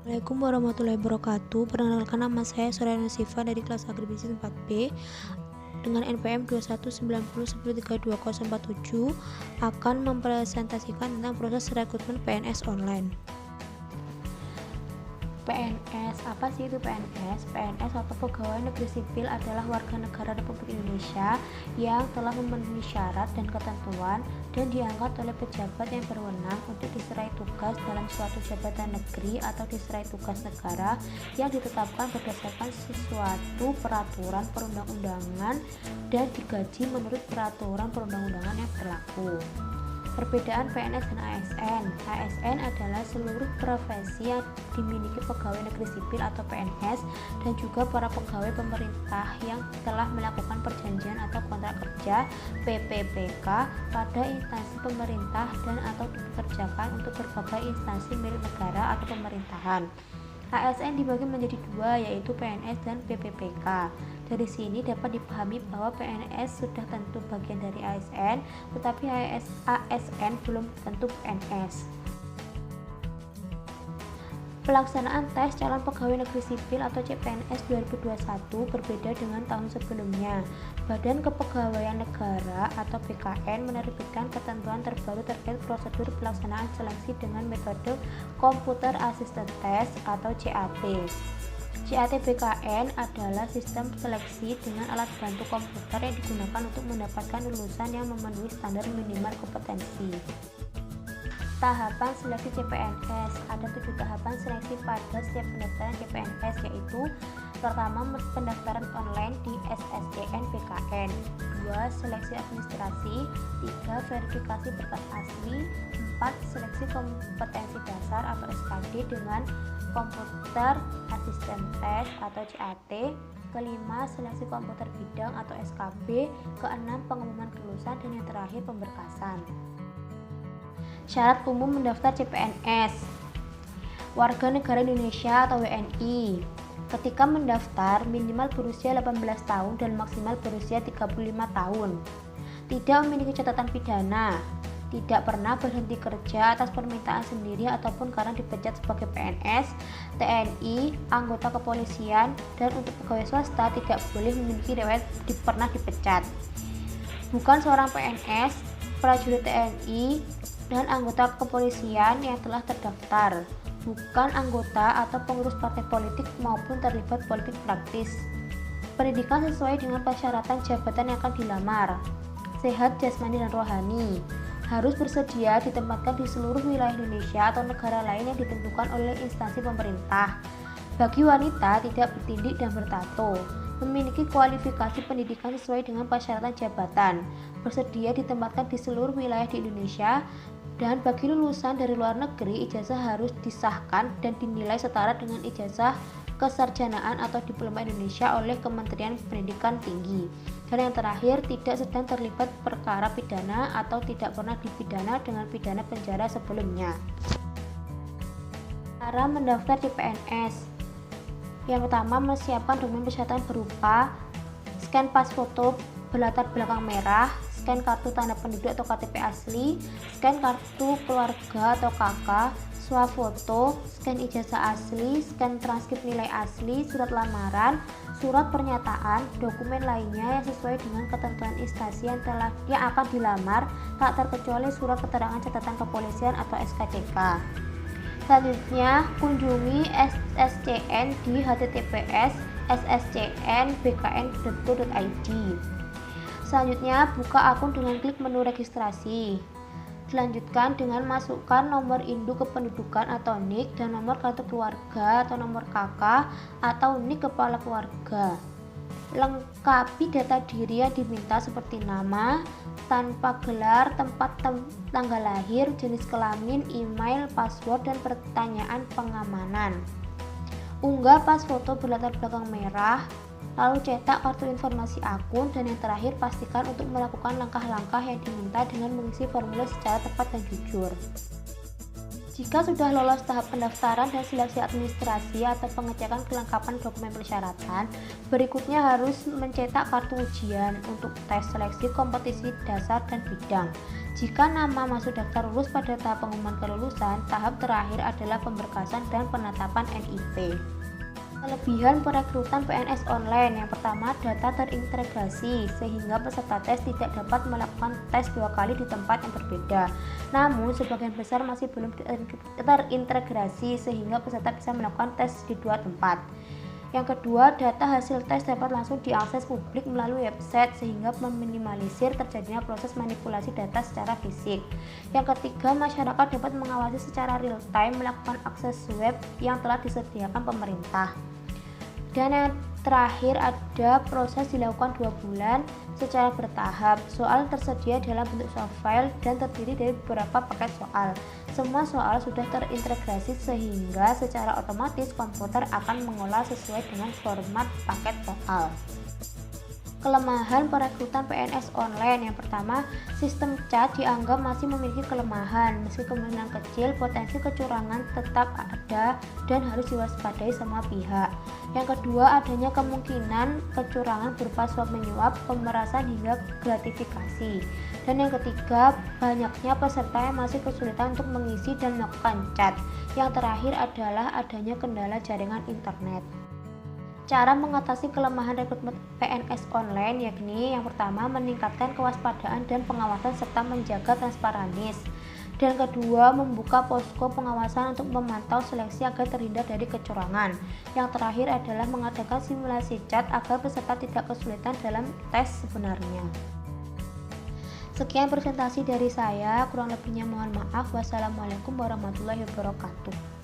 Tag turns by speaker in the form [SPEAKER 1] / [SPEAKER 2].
[SPEAKER 1] Assalamualaikum warahmatullahi wabarakatuh. Perkenalkan, nama saya Suryana Siva dari kelas Agribisnis 4B dengan NPM 21900103247 akan mempresentasikan tentang proses rekrutmen PNS online. PNS, apa sih itu PNS? PNS atau Pegawai Negeri Sipil adalah warga negara Republik Indonesia yang telah memenuhi syarat dan ketentuan dan diangkat oleh pejabat yang berwenang untuk diserai tugas dalam suatu jabatan negeri atau diserai tugas negara yang ditetapkan berdasarkan sesuatu peraturan perundang-undangan dan digaji menurut peraturan perundang-undangan yang berlaku. Perbedaan PNS dan ASN. ASN adalah seluruh profesi yang dimiliki pegawai negeri sipil atau PNS dan juga para pegawai pemerintah yang telah melakukan perjanjian atau kontrak kerja PPPK pada instansi pemerintah dan atau dipekerjakan untuk berbagai instansi milik negara atau pemerintahan. ASN dibagi menjadi dua, yaitu PNS dan PPPK. Dari sini dapat dipahami bahwa PNS sudah tentu bagian dari ASN, tetapi ASN belum tentu PNS. Pelaksanaan tes calon pegawai negeri sipil atau CPNS 2021 berbeda dengan tahun sebelumnya. Badan Kepegawaian Negara atau BKN menerbitkan ketentuan terbaru terkait prosedur pelaksanaan seleksi dengan metode Computer Assisted Test atau CAT. CAT BKN adalah sistem seleksi dengan alat bantu komputer yang digunakan untuk mendapatkan lulusan yang memenuhi standar minimal kompetensi. Tahapan seleksi CPNS. Ada 7 tahapan seleksi pada setiap pendaftaran CPNS, yaitu pertama, pendaftaran online di SSCN BKN, 2. Seleksi administrasi, 3. Verifikasi berkas asli, 4. Seleksi kompetensi dasar atau SKD dengan Computer Assisted Test atau CAT, kelima, seleksi komputer bidang atau SKB, keenam, pengumuman kelulusan, dan yang terakhir, pemberkasan. Syarat umum mendaftar CPNS. Warga negara Indonesia atau WNI. Ketika mendaftar, minimal berusia 18 tahun dan maksimal berusia 35 tahun. Tidak memiliki catatan pidana. Tidak pernah berhenti kerja atas permintaan sendiri ataupun karena dipecat sebagai PNS, TNI, anggota kepolisian, dan untuk pegawai swasta tidak boleh memiliki riwayat pernah dipecat. Bukan seorang PNS, prajurit TNI, dan anggota kepolisian yang telah terdaftar, bukan anggota atau pengurus partai politik maupun terlibat politik praktis. Pendidikan sesuai dengan persyaratan jabatan yang akan dilamar. Sehat jasmani dan rohani. Harus bersedia ditempatkan di seluruh wilayah Indonesia atau negara lain yang ditentukan oleh instansi pemerintah. Bagi wanita, tidak bertindik dan bertato. Memiliki kualifikasi pendidikan sesuai dengan persyaratan jabatan. Bersedia ditempatkan di seluruh wilayah di Indonesia. Dan bagi lulusan dari luar negeri, ijazah harus disahkan dan dinilai setara dengan ijazah kesarjanaan atau diploma Indonesia oleh Kementerian Pendidikan Tinggi. Dan yang terakhir, tidak sedang terlibat perkara pidana atau tidak pernah dipidana dengan pidana penjara sebelumnya. Cara mendaftar CPNS. Yang pertama, mempersiapkan dokumen persyaratan berupa scan pas foto berlatar belakang merah, scan kartu tanda penduduk atau KTP asli, scan kartu keluarga atau KK, swafoto, scan ijazah asli, scan transkrip nilai asli, surat lamaran, surat pernyataan, dokumen lainnya yang sesuai dengan ketentuan instansi yang akan dilamar, tak terkecuali surat keterangan catatan kepolisian atau SKCK. Selanjutnya, kunjungi SSCN di https://sscnbkn.go.id. Selanjutnya, buka akun dengan klik menu registrasi. Dilanjutkan dengan masukkan nomor induk kependudukan atau NIK dan nomor kartu keluarga atau nomor KK atau NIK kepala keluarga. Lengkapi data diri yang diminta seperti nama, tanpa gelar, tempat tanggal lahir, jenis kelamin, email, password, dan pertanyaan pengamanan. Unggah pas foto berlatar belakang merah, lalu cetak kartu informasi akun, dan yang terakhir pastikan untuk melakukan langkah-langkah yang diminta dengan mengisi formulir secara tepat dan jujur. Jika sudah lolos tahap pendaftaran dan seleksi administrasi atau pengecekan kelengkapan dokumen persyaratan, berikutnya harus mencetak kartu ujian untuk tes seleksi kompetisi dasar dan bidang. Jika nama masuk daftar lulus pada tahap pengumuman kelulusan, tahap terakhir adalah pemberkasan dan penetapan NIP. Kelebihan perekrutan PNS online: yang pertama, data terintegrasi sehingga peserta tes tidak dapat melakukan tes 2 kali di tempat yang berbeda. Namun, sebagian besar masih belum terintegrasi sehingga peserta bisa melakukan tes di 2 tempat. Yang kedua, data hasil tes dapat langsung diakses publik melalui website sehingga meminimalisir terjadinya proses manipulasi data secara fisik. Yang ketiga, masyarakat dapat mengawasi secara real time melakukan akses web yang telah disediakan pemerintah. Dan yang terakhir, ada proses dilakukan 2 bulan secara bertahap. Soal tersedia dalam bentuk soft file dan terdiri dari beberapa paket soal. Semua soal sudah terintegrasi sehingga secara otomatis komputer akan mengolah sesuai dengan format paket soal. Kelemahan perekrutan PNS online: yang pertama, sistem CAT dianggap masih memiliki kelemahan. Meski kemungkinan kecil, potensi kecurangan tetap ada dan harus diwaspadai semua pihak. Yang kedua, adanya kemungkinan kecurangan berupa suap menyuap, pemerasan hingga gratifikasi. Dan yang ketiga, banyaknya peserta yang masih kesulitan untuk mengisi dan melakukan CAT. Yang terakhir adalah adanya kendala jaringan internet. Cara mengatasi kelemahan rekrutmen PNS online yakni: yang pertama, meningkatkan kewaspadaan dan pengawasan serta menjaga transparansi. Dan kedua, membuka posko pengawasan untuk memantau seleksi agar terhindar dari kecurangan. Yang terakhir adalah mengadakan simulasi CAT agar peserta tidak kesulitan dalam tes sebenarnya. Sekian presentasi dari saya, kurang lebihnya mohon maaf. Wassalamualaikum warahmatullahi wabarakatuh.